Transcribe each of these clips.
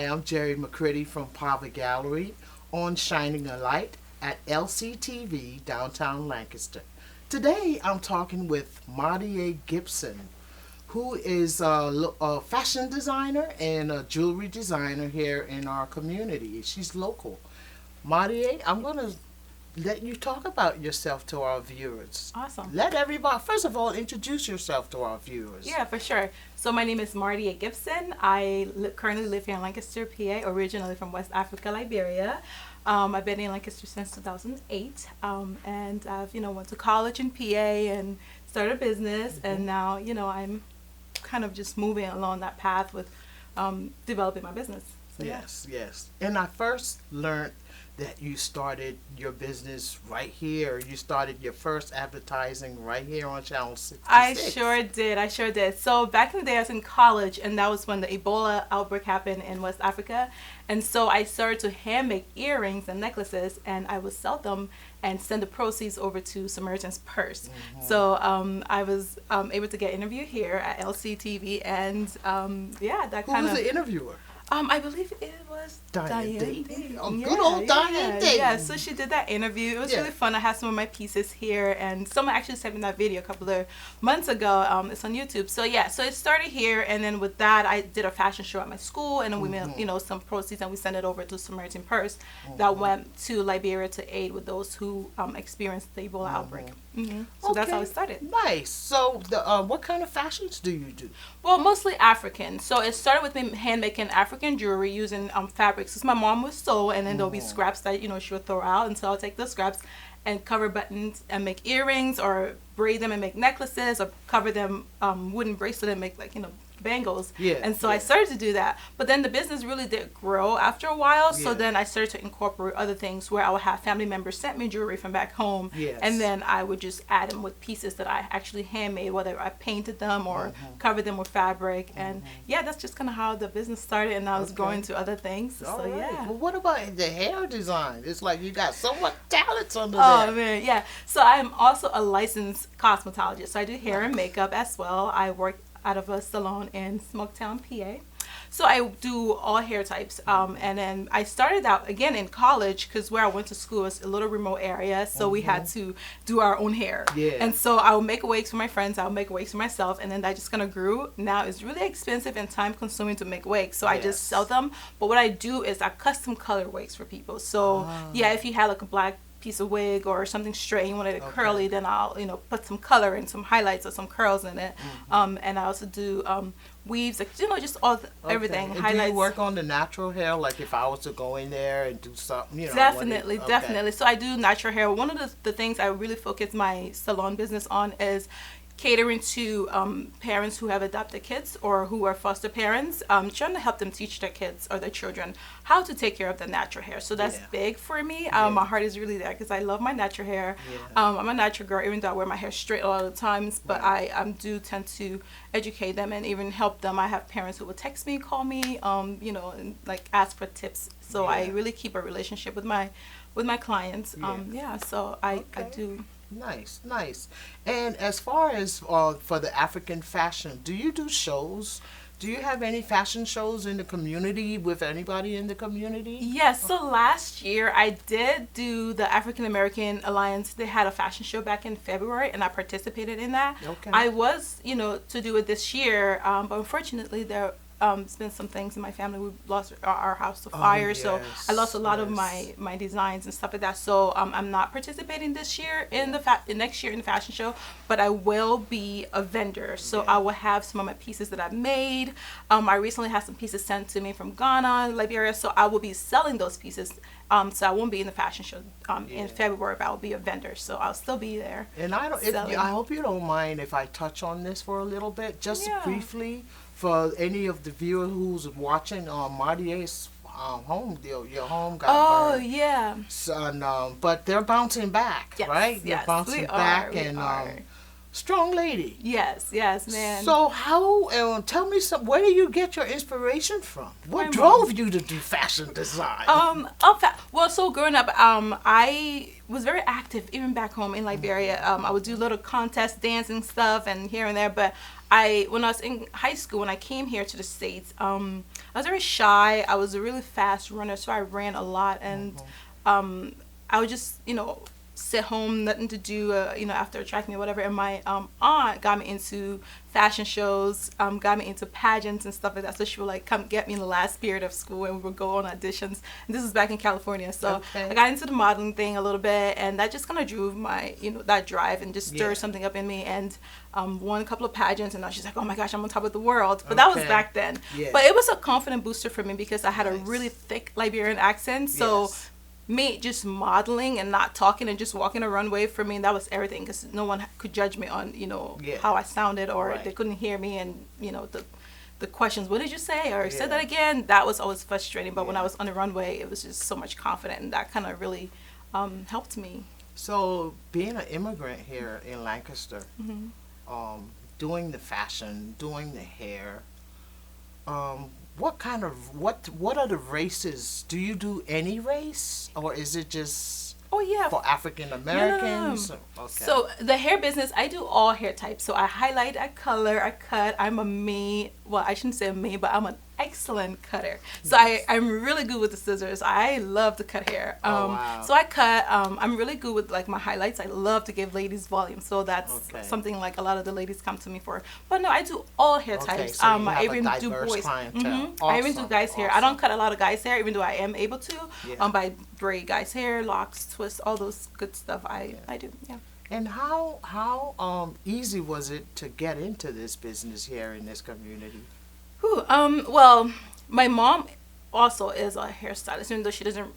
I'm Gerri McCritty from Pava Gallery on Shining a Light at LCTV, downtown Lancaster. Today I'm talking with Mardia Gibson, who is a fashion designer and a jewelry designer here in our community. She's local. Mardia, I'm going to let you talk about yourself to our viewers. Awesome. Let everybody, first of all, introduce yourself to our viewers. Yeah, for sure. So my name is Mardia Gibson. I currently live here in Lancaster, PA, originally from West Africa, Liberia. I've been in Lancaster since 2008, and I've, went to college in PA and started a business, and now, I'm kind of just moving along that path with developing my business. So, yes, yes. And I first learned that you started your business right here. You started your first advertising right here on Channel 66. I sure did. So back in the day, I was in college, and that was when the Ebola outbreak happened in West Africa. And so I started to hand make earrings and necklaces, and I would sell them and send the proceeds over to Samaritan's Purse. Mm-hmm. So I was able to get interviewed here at LCTV, and that kind of... Who was the interviewer? I believe it was Diane Davey. Oh, good old Diane Davey. Yeah, so she did that interview. It was really fun. I had some of my pieces here, and someone actually sent me that video a couple of months ago. It's on YouTube. So so it started here, and then with that, I did a fashion show at my school, and then we made some proceeds, and we sent it over to Samaritan Purse that went to Liberia to aid with those who experienced the Ebola outbreak. So that's how it started. Nice. So what kind of fashions do you do? Well, mostly African. So it started with me hand making African jewelry using fabrics. Because my mom would sew, and then there'll be scraps that she would throw out, and so I'll take those scraps and cover buttons and make earrings, or braid them and make necklaces, or cover them wooden bracelet and make bangles. And so I started to do that, but then the business really did grow after a while. So then I started to incorporate other things where I would have family members send me jewelry from back home, and then I would just add them with pieces that I actually handmade, whether I painted them or covered them with fabric. And that's just kind of how the business started, and I was growing to other things. All so right. Well, what about the hair design? It's like you got so much talent under Oh there. man, yeah. So I'm also a licensed cosmetologist. So I do hair and makeup as well. I work out of a salon in Smoketown, PA. So I do all hair types. And then I started out again in college, because where I went to school was a little remote area. So we had to do our own hair. And so I would make wigs for my friends. I would make wigs for myself. And then that just kind of grew. Now it's really expensive and time consuming to make wigs. So I just sell them. But what I do is I custom color wigs for people. So if you had like a black piece of wig or something straight and you wanted it curly, then I'll put some color and some highlights or some curls in it. And I also do weaves, just everything. And highlights. do you work on the natural hair, like if I was to go in there and do something? Definitely. So I do natural hair. One of the things I really focus my salon business on is catering to parents who have adopted kids or who are foster parents, trying to help them teach their kids or their children how to take care of the natural hair. So that's big for me. My heart is really there because I love my natural hair. I'm a natural girl, even though I wear my hair straight a lot of the times, but I do tend to educate them and even help them. I have parents who will text me, call me, and like ask for tips. So I really keep a relationship with my clients. So I do. Nice. And as far as for the African fashion, do you do shows? Do you have any fashion shows in the community with anybody in the community? Yes. So last year I did do the African American Alliance. They had a fashion show back in February, and I participated in that. I was, to do it this year, but unfortunately there's been some things in my family. We lost our house to fire, so I lost a lot of my designs and stuff like that. So I'm not participating this year in next year in the fashion show, but I will be a vendor. So I will have some of my pieces that I've made. I recently had some pieces sent to me from Ghana, Liberia, so I will be selling those pieces. So I won't be in the fashion show in February, but I'll be a vendor, so I'll still be there. And I hope you don't mind if I touch on this for a little bit, just briefly, for any of the viewers who's watching. Mardia's home, your home got burned. So, but they're bouncing back, right? They're bouncing back, and Strong lady. Yes, yes, man. So how? Tell me some. Where do you get your inspiration from? What My drove you to do fashion design? Well, so growing up, I was very active even back home in Liberia. I would do little contests, dancing stuff, and here and there. But when I was in high school, when I came here to the States, I was very shy. I was a really fast runner, so I ran a lot, and I would just, sit home, nothing to do, after track meet or whatever. And my aunt got me into fashion shows, got me into pageants and stuff like that. So she would like come get me in the last period of school, and we would go on auditions. And this is back in California, so I got into the modeling thing a little bit, and that just kind of drove my, that drive and just stirred something up in me. And won a couple of pageants, and now she's like, oh my gosh, I'm on top of the world. But that was back then. Yeah. But it was a confident booster for me because I had a really thick Liberian accent, so. Me just modeling and not talking and just walking a runway, for me, that was everything, because no one could judge me on how I sounded, or they couldn't hear me, and the questions, what did you say, or said that again, that was always frustrating. But when I was on the runway, it was just so much confident, and that kind of really helped me. So being an immigrant here in Lancaster, doing the fashion, doing the hair, what are the races? Do you do any race, or is it just for African Americans? No. Okay. So the hair business, I do all hair types. So I highlight, I color, I cut. I'm a main, well, I shouldn't say a main, but I'm an excellent cutter. So I'm really good with the scissors. I love to cut hair. So I cut. I'm really good with like my highlights. I love to give ladies volume. So that's something like a lot of the ladies come to me for. But no, I do all hair types. So I even do boys. Awesome. I even do guys' hair. I don't cut a lot of guys' hair, even though I am able to. But I braid guys' hair, locks, twists, all those good stuff. I do. Yeah. And how easy was it to get into this business here in this community? Well, my mom also is a hairstylist, even though she doesn't,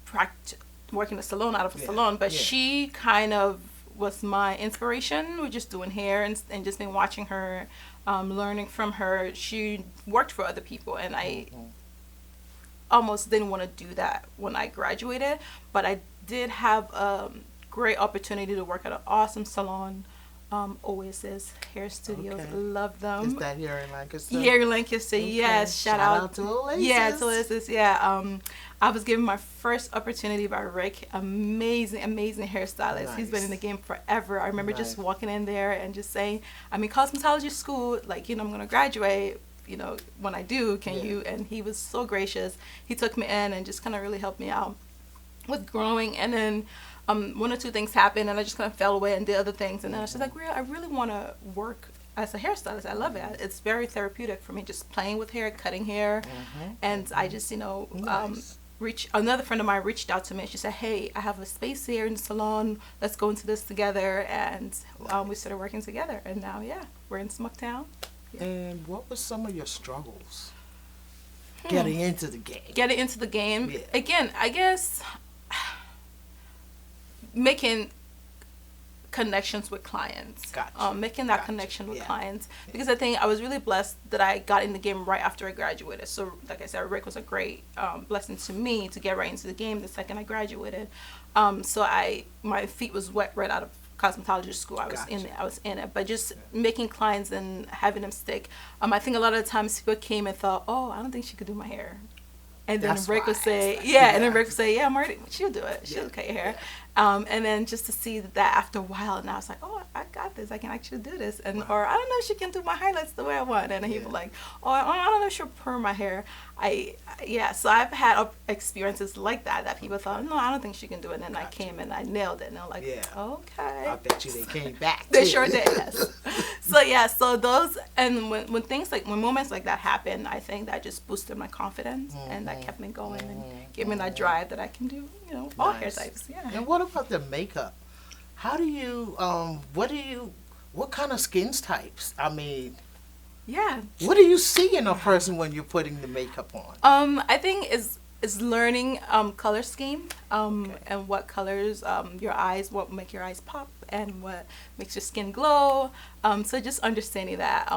practice work in a salon out of a salon, but she kind of was my inspiration. We're just doing hair and just been watching her, learning from her. She worked for other people, and I almost didn't want to do that when I graduated, but I did have a great opportunity to work at an awesome salon. Oasis Hair Studios. Love them. Is that here in Lancaster? Here in Lancaster, yes. Shout out to Oasis. Yeah, to Oasis, yeah. I was given my first opportunity by Rick. Amazing hairstylist. Nice. He's been in the game forever. I remember just walking in there and just saying, I'm in cosmetology school, like, I'm going to graduate. When I do, can you? And he was so gracious. He took me in and just kind of really helped me out with growing. And then one or two things happened, and I just kind of fell away and did other things. And then I was just like, I really want to work as a hairstylist. I love it. It's very therapeutic for me, just playing with hair, cutting hair. And I just, another friend of mine reached out to me, and she said, hey, I have a space here in the salon. Let's go into this together. And we started working together. And now, we're in Smoketown. Yeah. And what were some of your struggles getting into the game? Yeah. Again, I guess making connections with clients. Making that connection with clients. Because I think I was really blessed that I got in the game right after I graduated. So like I said, Rick was a great blessing to me to get right into the game the second I graduated. So my feet was wet right out of cosmetology school. I was in it. But just making clients and having them stick. I think a lot of the times people came and thought, oh, I don't think she could do my hair. And then Rick would say, and then Rick would say, Marty, she'll do it. She'll cut your hair. And then just to see that after a while, and I was like, oh, I got this. I can actually do this. And or I don't know if she can do my highlights the way I want. And he was like, oh, I don't know if she'll perm my hair. So I've had experiences like that people thought, no, I don't think she can do it. And then I came and I nailed it. And I'm like, okay. I bet you they came back. They sure did, yes. So those, and when moments like that happen, I think that just boosted my confidence and that kept me going and gave me that drive that I can do, all hair types. Yeah. And what about the makeup? How do you, what kind of skin types? I mean, what do you see in a person when you're putting the makeup on? I think is learning color scheme and what colors your eyes, what make your eyes pop and what makes your skin glow. So just understanding that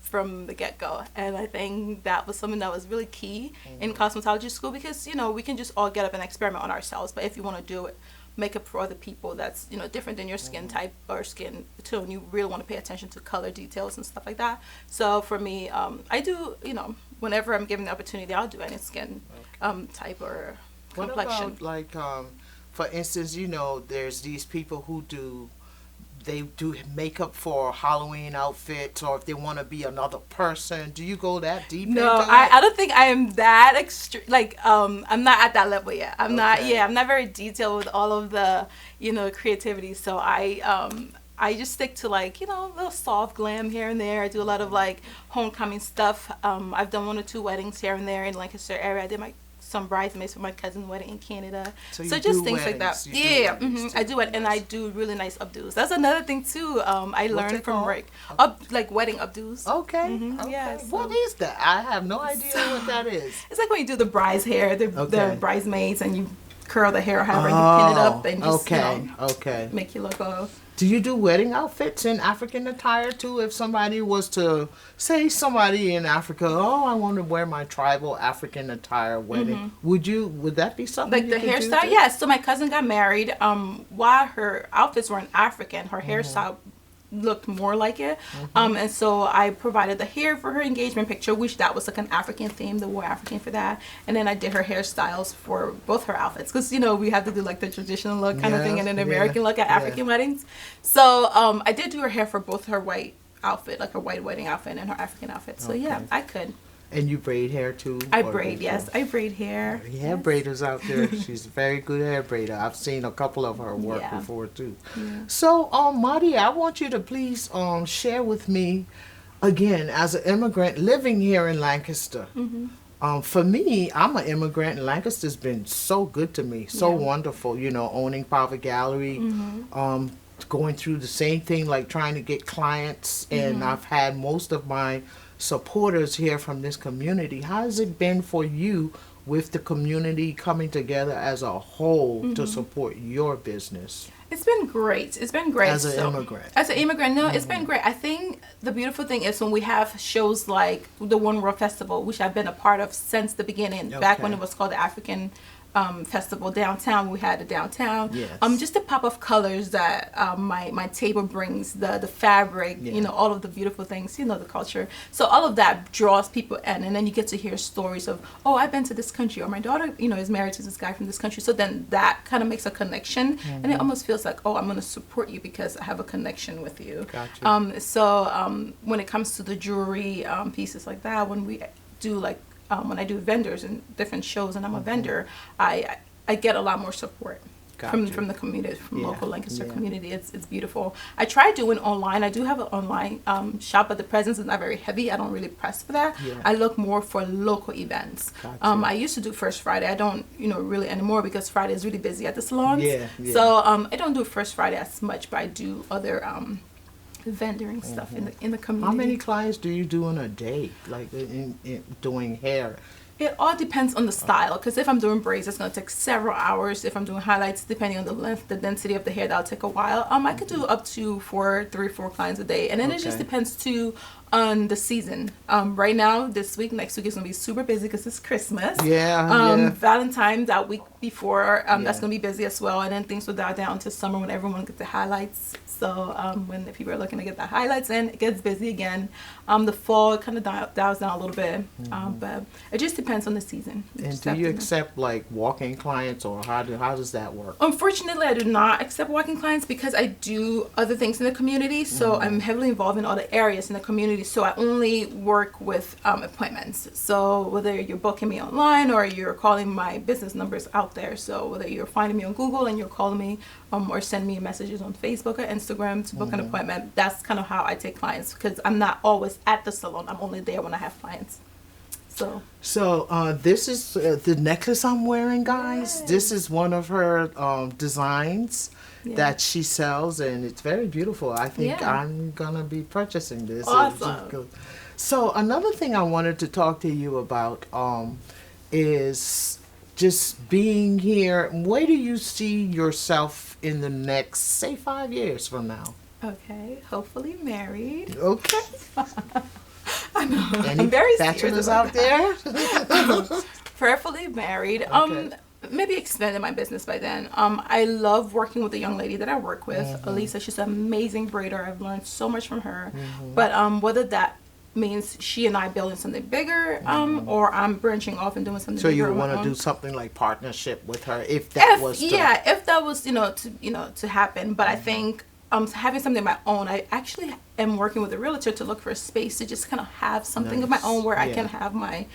from the get-go. And I think that was something that was really key in cosmetology school because, we can just all get up and experiment on ourselves. But if you want to do it makeup for other people that's, you know, different than your skin type or skin tone. You really want to pay attention to color details and stuff like that. So for me, I do, you know, whenever I'm given the opportunity, I'll do any skin type or complexion. What about like, for instance, you know, there's these people who they do makeup for Halloween outfits, or if they want to be another person. Do you go that deep? No, into it? I don't think I am that extreme. Like, I'm not at that level yet. I'm not very detailed with all of the, you know, creativity. So I just stick to, like, you know, a little soft glam here and there. I do a lot of like homecoming stuff. I've done 1 or 2 weddings here and there in Lancaster area. I did some bridesmaids for my cousin's wedding in Canada. So just things like that. Yeah, I do it, and I do really nice updos. That's another thing too. I learned from Rick. Like wedding updos. Okay. Okay. Yeah. So, what is that? I have no idea what that is. It's like when you do the bride's hair, the bridesmaids, and you curl the hair, however, and you pin it up, and just you know, make you look all. Do you do wedding outfits in African attire too? If somebody was to say, somebody in Africa, oh, I want to wear my tribal African attire wedding, would that be something like the hairstyle? Yes. Yeah, so my cousin got married. While her outfits weren't African, her hairstyle looked more like it, and so I provided the hair for her engagement picture, which that was like an African theme, the war African for that, and then I did her hairstyles for both her outfits, because, you know, we have to do like the traditional look kind of thing and an American look at African weddings. So I did do her hair for both her white outfit, like her white wedding outfit, and her African outfit. So yeah, I could. And you braid hair too? I braid, yes. I braid hair. Hair braiders out there. She's a very good hair braider. I've seen a couple of her work before too. Yeah. So, Mardia, I want you to please share with me, again, as an immigrant living here in Lancaster. For me, I'm an immigrant, and Lancaster's been so good to me, so wonderful. You know, owning Private Gallery, going through the same thing, like trying to get clients, and I've had most of my supporters here from this community. How has it been for you with the community coming together as a whole to support your business? It's been great. It's been great. As an immigrant. As an immigrant, no, it's been great. I think the beautiful thing is when we have shows like the One World Festival, which I've been a part of since the beginning, back when it was called the African festival downtown. We had a downtown. Just the pop of colors that my table brings, the fabric, you know, all of the beautiful things, you know, the culture. So all of that draws people in, and then you get to hear stories of, oh, I've been to this country, or my daughter, you know, is married to this guy from this country. So then that kind of makes a connection, and it almost feels like, oh, I'm going to support you because I have a connection with you. Gotcha. So when it comes to the jewelry pieces like that, when we do like when I do vendors and different shows, and I'm a vendor, I get a lot more support from the community, from local Lancaster community. It's beautiful. I try doing online. I do have an online shop, but the presence is not very heavy. I don't really press for that. I look more for local events. I used to do First Friday. I don't, you know, really anymore, because Friday is really busy at the salons. So I don't do First Friday as much, but I do other vendoring stuff in the community. How many clients do you do in a day, like in doing hair? It all depends on the style, because if I'm doing braids, it's going to take several hours. If I'm doing highlights, depending on the length, the density of the hair, that'll take a while. I could do up to 3 or 4 clients a day, and then it just depends too on the season. Right now, this week, next week is going to be super busy because it's Christmas. Valentine's that week before, that's going to be busy as well, and then things will dial down to summer when everyone gets the highlights. So when the people are looking to get the highlights in, it gets busy again. The fall, it kind of dials down a little bit, but it just depends on the season. And do you accept like walk-in clients, or how does that work? Unfortunately, I do not accept walk-in clients because I do other things in the community. So I'm heavily involved in other areas in the community. So I only work with appointments. So whether you're booking me online or you're calling, my business numbers out there. So whether you're finding me on Google and you're calling me, or send me messages on Facebook or Instagram to book an appointment, that's kind of how I take clients, because I'm not always at the salon. I'm only there when I have clients. So this is the necklace I'm wearing, guys. This is one of her designs that she sells, and it's very beautiful. I think I'm gonna be purchasing this. Awesome. So another thing I wanted to talk to you about is just being here. Where do you see yourself in the next, say, 5 years from now? Okay, hopefully married. Okay. I know. Any I'm very bachelors serious out there? Prayerfully married. Okay. maybe expanded my business by then. I love working with the young lady that I work with, Elisa. She's an amazing braider. I've learned so much from her. But whether that means she and I building something bigger, or I'm branching off and doing something So bigger. you want to do something like partnership with her if that was to... Yeah, if that was, to happen. But I think having something of my own, I actually am working with a realtor to look for a space to just kind of have something of my own where I can have my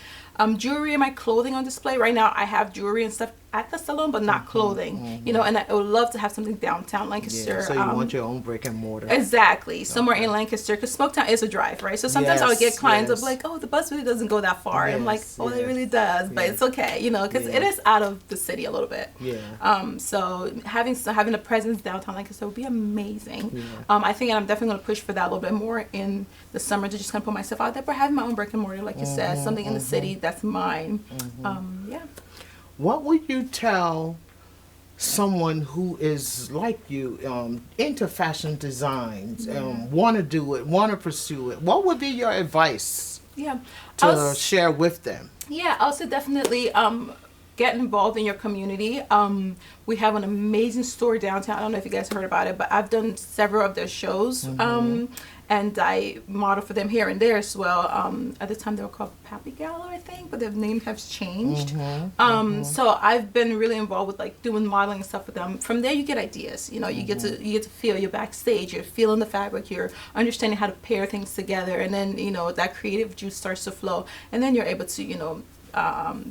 jewelry and my clothing on display. Right now I have jewelry and stuff at the salon, but not clothing, and I would love to have something downtown Lancaster. So you want your own brick and mortar. Exactly. Somewhere in Lancaster, because Smoketown is a drive, right? So sometimes I would get clients of like, oh, the bus really doesn't go that far. And I'm like, oh, it really does, but it's okay, because it is out of the city a little bit. So having a presence downtown Lancaster would be amazing. I think I'm definitely going to push for that a little bit more in the summer, to just kind of put myself out there, but having my own brick and mortar, like you said, something in the city that's mine. What would you tell someone who is like you, into fashion designs, want to do it, want to pursue it? What would be your advice to share with them? I'll say definitely get involved in your community. We have an amazing store downtown. I don't know if you guys heard about it, but I've done several of their shows. And I model for them here and there as well. At the time they were called Pappy Gala, I think, but their name has changed. So I've been really involved with like doing modeling and stuff with them. From there you get ideas. You get to feel, you're backstage, you're feeling the fabric, you're understanding how to pair things together, and then that creative juice starts to flow, and then you're able to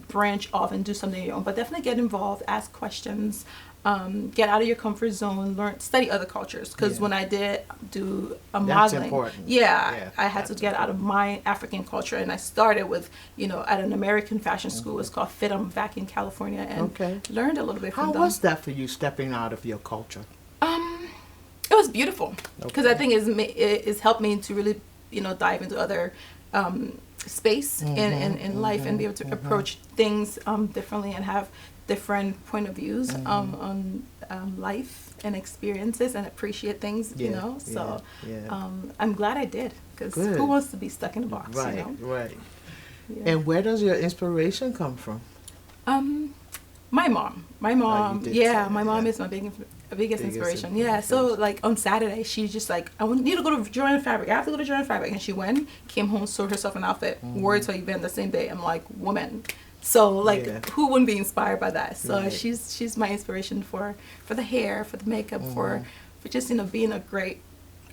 branch off and do something of your own. But definitely get involved, ask questions. Get out of your comfort zone, study other cultures, because when I did do modeling, important. I had to get out of my African culture, and I started with at an American fashion school. It's called FITM back in California, and learned a little bit from them. How was that for you, stepping out of your culture? It was beautiful, because I think it's helped me to really dive into other space in life, and be able to approach things differently, and have different point of views on life and experiences, and appreciate things. So I'm glad I did, because who wants to be stuck in a box? Right. And where does your inspiration come from? My mom. My mom is my biggest inspiration. So like on Saturday, she's just like, I need to go to Jordan Fabric. I have to go to Jordan Fabric. And she came home, sewed herself an outfit, wore it to an event the same day. I'm like, woman. So like, who wouldn't be inspired by that? So she's my inspiration for the hair, for the makeup, for just being a great.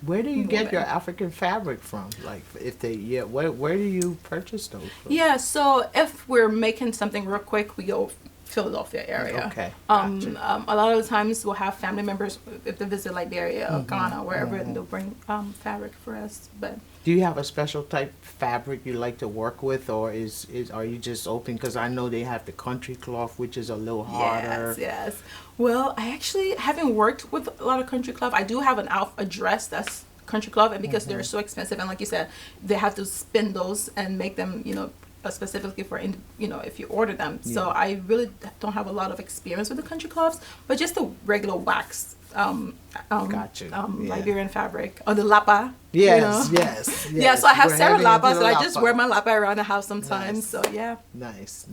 Where do you get your African fabric from? Like, if they where do you purchase those from? So if we're making something real quick, we go Philadelphia area. Okay. Gotcha. A lot of the times we'll have family members if they visit Liberia or Ghana, wherever, and they'll bring fabric for us. But do you have a special type of fabric you like to work with, or are you just open? Because I know they have the country cloth, which is a little harder. Yes. Well, I actually haven't worked with a lot of country cloth. I do have a dress that's country cloth, and because they're so expensive, and like you said, they have to spin those and make them, specifically for if you order them. So I really don't have a lot of experience with the country cloths, but just the regular wax Liberian fabric, or the lapa. Yes. So I have several lapas, so I just wear my lapa around the house sometimes. Nice.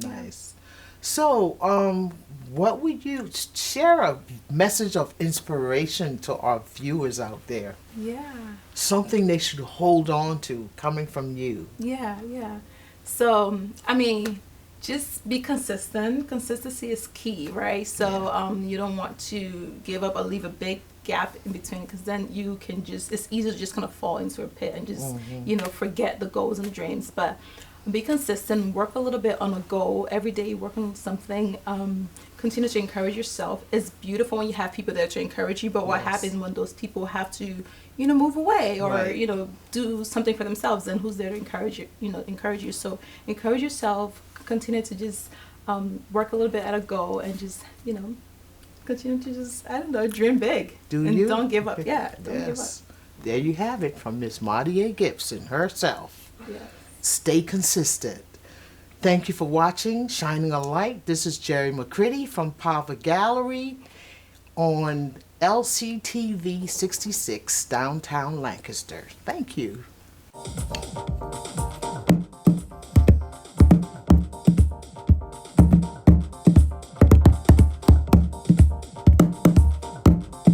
So what would you share a message of inspiration to our viewers out there? Something they should hold on to coming from you. So, just be consistent. Consistency is key, right? So, you don't want to give up or leave a big gap in between, because then you can it's easy to just kind of fall into a pit and just, forget the goals and the dreams. But be consistent, work a little bit on a goal. Every day work on something. Continue to encourage yourself. It's beautiful when you have people there to encourage you, but what happens when those people have to move away, or do something for themselves, then who's there to encourage you? So encourage yourself, continue to just work a little bit at a goal, and just continue to just dream big. Don't give up. Don't give up. There you have it from Miss Mardia Gibson herself. Stay consistent. Thank you for watching Shining a Light. This is Gerri McCritty from Pava Gallery on LCTV 66, downtown Lancaster. Thank you.